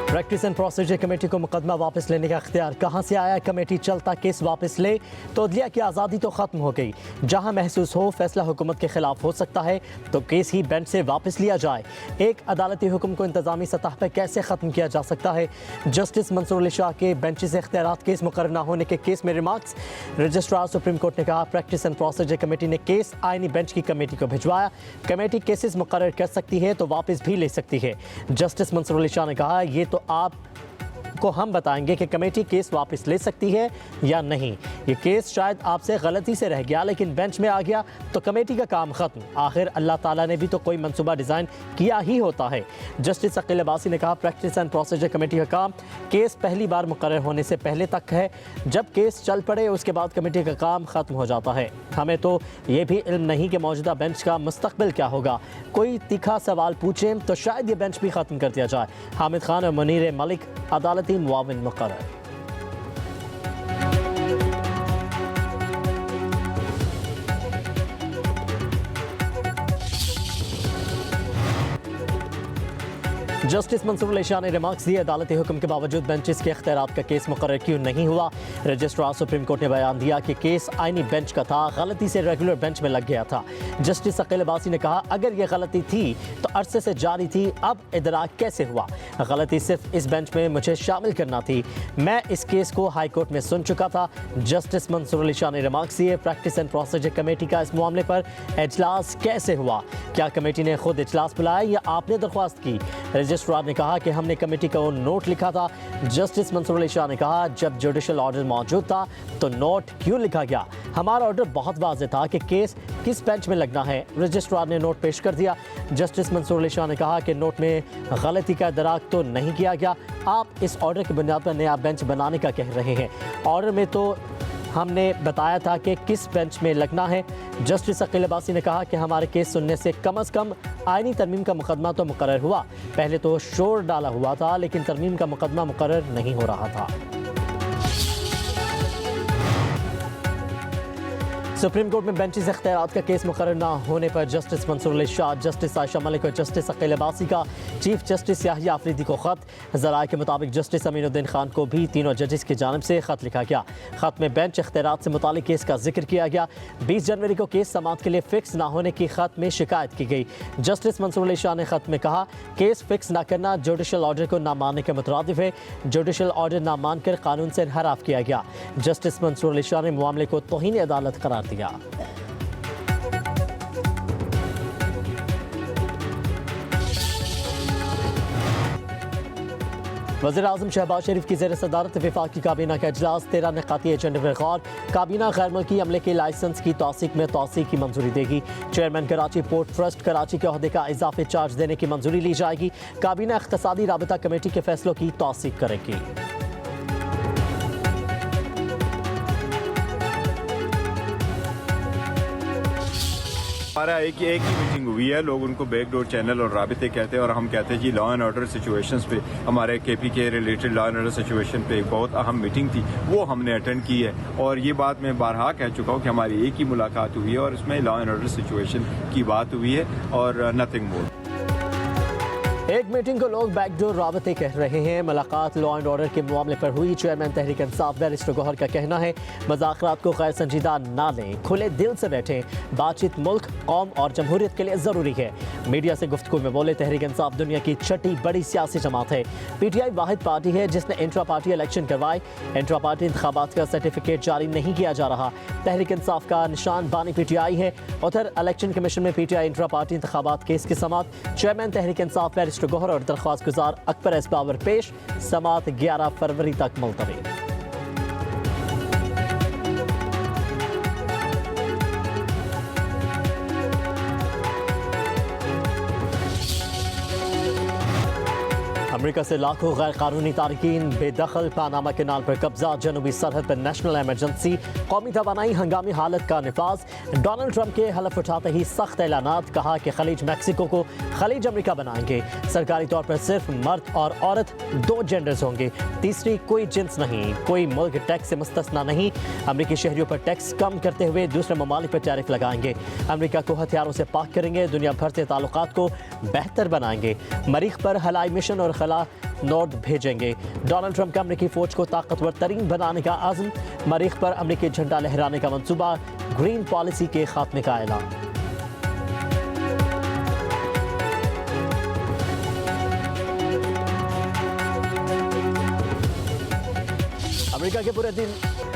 Practice and procedure committee को मुकदमा वापस लेने का इख्तियार कहां से आया? कमेटी चलता केस वापस ले तो अदलिया की आज़ादी तो ख़त्म हो गई। जहां महसूस हो फैसला हुकूमत के खिलाफ हो सकता है तो केस ही बेंच से वापस लिया जाए। एक अदालती हुक्म को इंतजामी सतह पर कैसे ख़त्म किया जा सकता है? जस्टिस मंसूर अली शाह के बेंच से इख्तियारात केस मुकर्रर न होने के केस में रिमार्क्स। रजिस्ट्रार सुप्रीम कोर्ट ने कहा प्रैक्टिस एंड प्रोसीजर कमेटी ने केस आईनी बेंच की कमेटी को भिजवाया। कमेटी केसेस मुकर्रर कर सकती है तो वापस भी ले सकती है। जस्टिस मंसूर अली शाह ने कहा ये तो आप को हम बताएंगे कि कमेटी केस वापस ले सकती है या नहीं। ये केस शायद आपसे गलती से रह गया लेकिन बेंच में आ गया तो कमेटी का काम ख़त्म। आखिर अल्लाह ताला ने भी तो कोई मंसूबा डिज़ाइन किया ही होता है। जस्टिस अकील अब्बासी ने कहा प्रैक्टिस एंड प्रोसीजर कमेटी का काम केस पहली बार मुकर्रर होने से पहले तक है। जब केस चल पड़े उसके बाद कमेटी का काम ख़त्म हो जाता है। हमें तो ये भी इल्म नहीं कि मौजूदा बेंच का मुस्तकबिल क्या होगा। कोई तीखा सवाल पूछें तो शायद ये बेंच भी ख़त्म कर दिया जाए। हामिद खान और मुनीर मलिक अदालती मुआविन मुकर्रर। जस्टिस मंसूर अली शाह ने रिमार्क्स दिए अदालती हुक्म के बावजूद बेंचेस के इख्तियारात का केस मुकर्रर क्यों नहीं हुआ। रजिस्ट्रार सुप्रीम कोर्ट ने बयान दिया कि केस आईनी बेंच का था, गलती से रेगुलर बेंच में लग गया था। जस्टिस अकील अब्बासी ने कहा अगर यह गलती थी तो अरसे से जारी थी, अब इदराक कैसे हुआ? गलती सिर्फ इस बेंच में मुझे शामिल करना थी। मैं इस केस को हाई कोर्ट में सुन चुका था। जस्टिस मंसूर अली शाह ने रिमार्क्स दिए प्रैक्टिस एंड प्रोसीजर कमेटी का इस मामले पर इजलास कैसे हुआ? क्या कमेटी ने खुद इजलास बुलाया या आपने दरख्वास्त की? रजिस्ट्रार ने कहा कि हमने कमेटी को नोट लिखा था। जस्टिस मंसूर अली शाह ने कहा जब जुडिशल ऑर्डर मौजूद था तो नोट क्यों लिखा गया? हमारा ऑर्डर बहुत वाज़ेह था कि केस किस बेंच में लगना है। रजिस्ट्रार ने नोट पेश कर दिया। जस्टिस मंसूर अली शाह ने कहा कि नोट में गलती का इदराक तो नहीं किया गया। आप इस ऑर्डर की बुनियाद पर नया बेंच बनाने का कह रहे हैं। ऑर्डर में तो हमने बताया था कि किस बेंच में लगना है। जस्टिस अकील अब्बासी ने कहा कि हमारे केस सुनने से कम आईनी तरमीम का मुकदमा तो मुकर्रर हुआ। पहले तो शोर डाला हुआ था लेकिन तरमीम का मुकदमा मुकर्रर नहीं हो रहा था। सुप्रीम कोर्ट में बेंचेस इख्तियारात का केस मुकर्रर न होने पर जस्टिस मंसूर अली शाह, जस्टिस आयशा मलिक और जस्टिस अकील अब्बासी का चीफ जस्टिस याहिया अफरीदी को ख़त। ज़राए के मुताबिक जस्टिस अमीनुद्दीन खान को भी तीनों जजेस की जानिब से ख़त लिखा गया। ख़त में बेंच इख्तियारात से मुतालिक केस का जिक्र किया गया। 20 जनवरी को केस समाअत के लिए फ़िक्स न होने की ख़त में शिकायत की गई। जस्टिस मंसूर अली शाह ने ख़त में कहा केस फ़िक्स न करना जुडिशल ऑर्डर को न मानने के मुतरादिफ है। जुडिशल ऑर्डर न मानकर कानून से इनहराफ किया गया। जस्टिस मंसूर अली शाह ने मामले को तौहीन अदालत करार दिया। वज़ीर-ए-आज़म शहबाज शरीफ की ज़ेर सदारत वफाकी काबीना का इजलास। 13 निकाती एजेंडे पर गौर। काबीना गैर मुल्की अमले के लाइसेंस की तौसीक में तौसीक की मंजूरी देगी। Chairman Karachi port trust Karachi के ओहदे का इजाफी चार्ज देने की मंजूरी ली जाएगी। काबीना इख्तिसादी राबता कमेटी के फैसलों की तौसीक करेगी। हमारा एक ही मीटिंग हुई है। लोग उनको बैकडोर चैनल और राबिते कहते हैं और हम कहते हैं जी लॉ एंड ऑर्डर सिचुएशंस पे हमारे केपी के related law and order situation पे एक बहुत अहम मीटिंग थी, वो हमने अटेंड की है। और ये बात मैं बारहा कह चुका हूँ कि हमारी एक ही मुलाकात हुई है और इसमें लॉ एंड ऑर्डर सिचुएशन की बात हुई है और नथिंग मोर। एक मीटिंग को लोग बैकडोर राबते कह रहे हैं। मुलाकात लॉ एंड ऑर्डर के मामले पर हुई। चेयरमैन तहरीक इंसाफ बैरिस्टर गौहर का कहना है मुज़ाकरात को गैर संजीदा ना लें, खुले दिल से बैठें। बातचीत मुल्क, कौम और जमहूरियत के लिए ज़रूरी है। मीडिया से गुफ्तगू में बोले तहरीक इंसाफ दुनिया की छठी बड़ी सियासी जमात है। PTI वाहिद पार्टी है जिसने इंट्रा पार्टी इलेक्शन करवाए। इंट्रा पार्टी इंतखाबात का सर्टिफिकेट जारी नहीं किया जा रहा। तहरीक इंसाफ का निशान बानी PTI है। उधर इलेक्शन कमीशन में PTI इंट्रा पार्टी इंतखाबात केस की समाअत। चेयरमैन तहरीक इंसाफ बैरिस्टर गौहर और दरख्वास्त गुजार अकबर एस बाबर पेश। समाअत 11 फरवरी तक मुलतवी। अमेरिका से लाखों गैर कानूनी तारकीन बेदखल। पानामा कैनाल पर कब्जा। जनूबी सरहद पर नेशनल एमरजेंसी। कौमी तवानाई हंगामी हालत का निफाज। डोनाल्ड ट्रंप के हलफ उठाते ही सख्त ऐलानात। कहा कि खलीज मैक्सिको को खलीज अमेरिका बनाएंगे। सरकारी तौर पर सिर्फ मर्द और औरत 2 जेंडर्स होंगे। तीसरी कोई जिन्स नहीं। कोई मुल्क टैक्स से मुस्तस्ना नहीं। अमेरिकी शहरियों पर टैक्स कम करते हुए दूसरे ममालिक पर टैरिफ लगाएंगे। अमेरिका को हथियारों से पाक करेंगे। दुनिया भर से ताल्लुकात को बेहतर बनाएंगे। मरीख पर हवाई मिशन और नॉर्थ भेजेंगे। डोनाल्ड ट्रंप का अमेरिकी फौज को ताकतवर तरीन बनाने का आज़म, मरीख पर अमेरिकी झंडा लहराने का मंसूबा, ग्रीन पॉलिसी के खात्मे का ऐलान।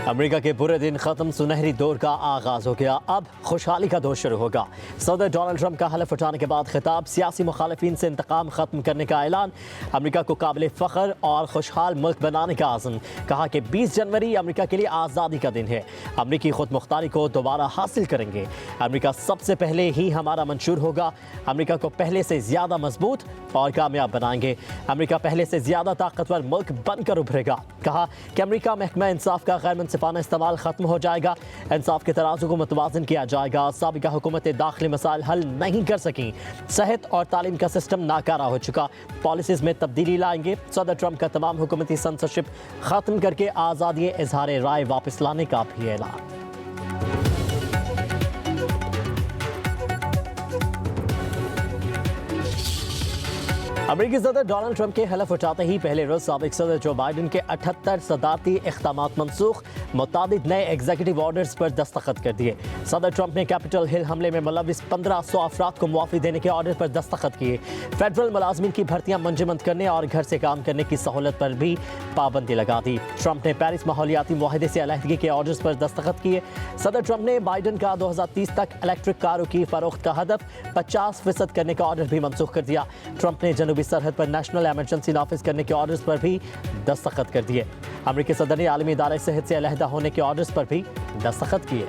अमेरिका के बुरे दिन खत्म, सुनहरी दौर का आगाज हो गया। अब खुशहाली का दौर शुरू होगा। सदर डोनाल्ड ट्रंप का हलफ उठाने के बाद खिताब, सियासी मुखालिफिन से इंतकाम खत्म करने का ऐलान, अमेरिका को काबिल फ़ख्र और खुशहाल मुल्क बनाने का आज़म। कहा कि 20 जनवरी अमेरिका के लिए आज़ादी का दिन है। अमेरिकी खुद मुख्तारी को दोबारा हासिल करेंगे। अमेरिका सबसे पहले ही हमारा मंशूर होगा। अमेरिका को पहले से ज़्यादा मजबूत और कामयाब बनाएंगे। अमेरिका पहले से ज़्यादा ताकतवर मुल्क बनकर उभरेगा। कहा कि अमेरिका महकमा इंसाफ का गैर मुनसिफाना इस्तेमाल खत्म हो जाएगा। इंसाफ के तराजू को मुतवाज़न किया जाएगा। साबिका हुकूमत दाखिली मसाइल हल नहीं कर सकी। सेहत और तालीम का सिस्टम नाकारा हो चुका। पॉलिसीज़ में तब्दीली लाएंगे। सदर ट्रंप का तमाम हुकूमती सेंसरशिप खत्म करके आज़ादी इजहार राय वापस लाने का भी ऐलान। अमेरिकी सदर डोनाल्ड ट्रंप के हलफ उठाते ही पहले रोज साबिक सदर जो बाइडन के 78 सदारती इख्तामात मनसूख, मुताबिक नए एग्जीक्यूटिव ऑर्डर्स पर दस्तखत कर दिए। सदर ट्रंप ने कैपिटल हिल हमले में मुलविस 1500 अफराद को मुआफ़ी देने के ऑर्डर पर दस्तखत किए। फेडरल मुलाजमिन की भर्तियां मंजमद करने और घर से काम करने की सहूलत पर भी पाबंदी लगा दी। ट्रंप ने पेरिस माहौलियाती मुआहदे से अलहदगी के ऑर्डर्स पर दस्तखत किए। सदर ट्रंप ने बाइडन का 2030 तक इलेक्ट्रिक कारों की फरोख्त का हदफ 50% करने का ऑर्डर भी मनसूख कर दिया। ट्रंप ने जनूबी सरहद पर नेशनल एमरजेंसी नाफिज करने के ऑर्डर्स पर भी दस्तखत कर दिए। अमेरिकी सदर ने आलमी इदारे सेहत से अलहदा होने के ऑर्डर्स पर भी दस्तखत किए।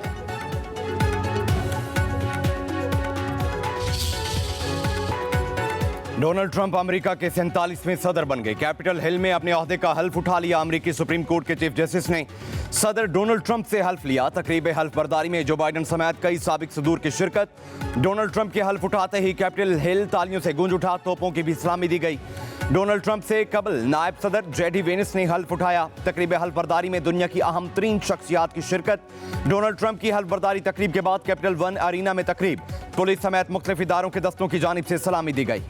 डोनाल्ड ट्रंप अमेरिका के 47वें सदर बन गए। कैपिटल हिल में अपने ओहदे का हल्फ उठा लिया। अमेरिकी सुप्रीम कोर्ट के चीफ जस्टिस ने सदर डोनाल्ड ट्रंप से हल्फ लिया। तकरीब हल्फ बर्दारी में जो बाइडन समेत कई साबिक सदूर की शिरकत। डोनाल्ड ट्रंप के हल्फ उठाते ही कैपिटल हिल तालियों से गूंज उठा। तोपों की भी सलामी दी गई। डोनाल्ड ट्रंप से कबल नायब सदर जेडी वेनिस ने हल्फ उठाया। तकरीब हल्फ बर्दारी में दुनिया की अहम तरीन शख्सियात की शिरकत। डोनाल्ड ट्रंप की हल्फ बर्दारी तकरीब के बाद कैपिटल वन अरीना में तकरीब, पुलिस समेत मुख्तलिफ इदारों के दस्तों की जानिब से सलामी दी गई।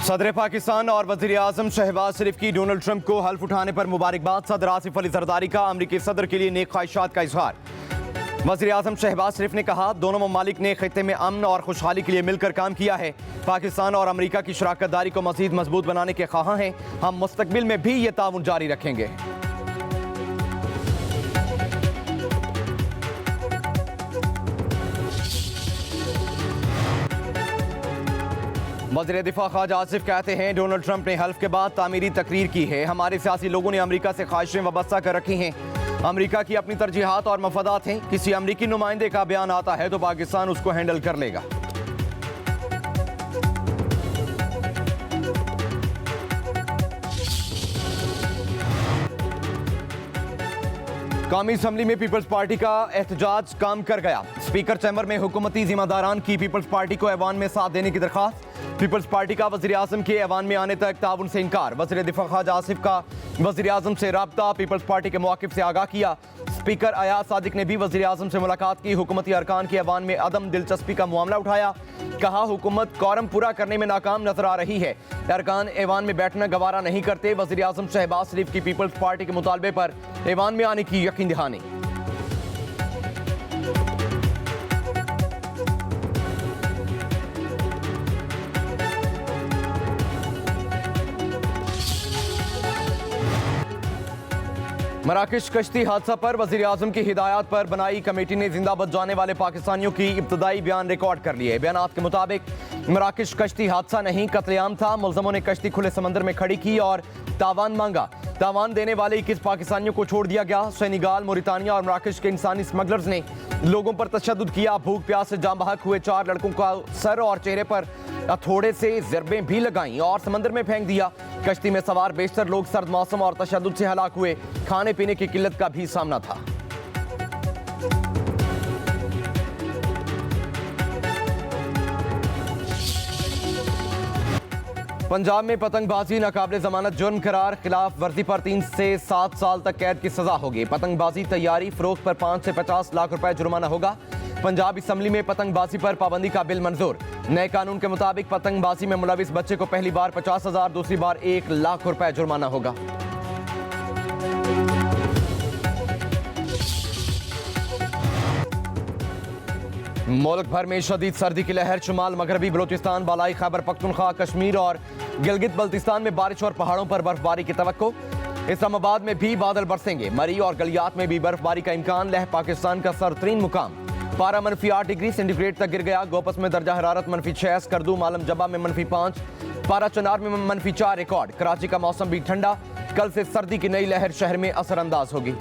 सदर पाकिस्तान और वज़ीर आज़म शहबाज शरीफ की डोनाल्ड ट्रंप को हल्फ उठाने पर मुबारकबाद। सदर आसिफ अली जरदारी का अमरीकी सदर के लिए नेक ख्वाहिशात का इजहार। वज़ीर आज़म शहबाज शरीफ ने कहा, दोनों ममालिक ने खित्ते में अमन और खुशहाली के लिए मिलकर काम किया है। पाकिस्तान और अमरीका की शराकत दारी को मज़ीद मजबूत बनाने के ख्वाहां हैं। हम मुस्तकबिल में भी ये ताउन जारी रखेंगे। वज़ीर दिफा ख्वाजा आसिफ कहते हैं, डोनाल्ड ट्रंप ने हल्फ के बाद तामीरी तकरीर की है। हमारे सियासी लोगों ने अमेरिका से ख्वाहिशें वाबस्ता कर रखी हैं। अमेरिका की अपनी तरजीहात और मफादात हैं। किसी अमेरिकी नुमाइंदे का बयान आता है तो पाकिस्तान उसको हैंडल कर लेगा। कौमी असम्बली में पीपल्स पार्टी का एहतजाज काम कर गया। स्पीकर चैम्बर में हुकूमती जिम्मेदारान की पीपल्स पार्टी को ऐवान में साथ देने की दरख्वास्त। पीपल्स पार्टी का वज़ीर आज़म के ऐवान में आने तक ताउन से इनकार। वज़ीर दिफा ख्वाजा आसिफ का वज़ीर आज़म से राब्ता, पीपल्स पार्टी के मौक़िफ़ से आगाह किया। स्पीकर अयाज सादिक ने भी वज़ीर आज़म से मुलाकात की। हुकूमती अरकान के ऐवान में अदम दिलचस्पी का मामला उठाया। कहा, हुकूमत कौरम पूरा करने में नाकाम नजर आ रही है। अरकान ऐवान में बैठना गवारा नहीं करते। वज़ीर आज़म शहबाज शरीफ की पीपल्स पार्टी के मुतालबे पर ऐवान में आने की यकीन दहानी। मराकश कश्ती हादसा पर वज़ीर आज़म की हिदायत पर बनाई कमेटी ने जिंदाबाद जाने वाले पाकिस्तानियों की इब्तदाई बयान रिकॉर्ड कर लिए। बयानात के मुताबिक मराकश कश्ती हादसा नहीं, कत्लेआम था। मुल्ज़मों ने कश्ती खुले समंदर में खड़ी की और तावान मांगा। तावान देने वाले 21 पाकिस्तानियों को छोड़ दिया गया। सेनेगाल, मोरितानिया और मराकश के इंसानी स्मगलर्स ने लोगों पर तशद्दुद किया। भूख प्यास से जाम बहक हुए 4 लड़कों का सर और चेहरे पर हथौड़े से ज़रबें भी लगाईं और समंदर में फेंक दिया। कश्ती में सवार बेशतर लोग सर्द मौसम और तशद्दुद से हलाक हुए। खाने पीने की किल्लत का भी सामना था। पंजाब में पतंगबाजी नाकाबिले जमानत जुर्म करार, खिलाफ वर्जी पर 3 से 7 साल तक कैद की सजा होगी। पतंगबाजी तैयारी फरोख्त पर 5 से 50 लाख रुपए जुर्माना होगा। पंजाब असम्बली में पतंगबाजी पर पाबंदी का बिल मंजूर। नए कानून के मुताबिक पतंगबाजी में मुलविस बच्चे को पहली बार 50,000, दूसरी बार 1 लाख रुपए जुर्माना होगा। मुल्क भर में शदीद सर्दी की लहर, शुमाल मगरबी बलूचिस्तान, बालाई खैबर पख्तूनख्वा, कश्मीर और गिलगित बल्तिस्तान में बारिश और पहाड़ों पर बर्फबारी की तवक्को। इस्लामाबाद में भी बादल बरसेंगे। मरी और गलियात में भी बर्फबारी का इम्कान। लह पाकिस्तान का सरतरीन मुकाम। पारा -8 डिग्री सेंटीग्रेड तक गिर गया। गोपस में दर्जा हरारत -6, स्कर्दू मालम जबा में -5, पारा चनार में -4 रिकॉर्ड। कराची का मौसम भी ठंडा। कल से सर्दी की नई लहर शहर में असरअंदाज होगी।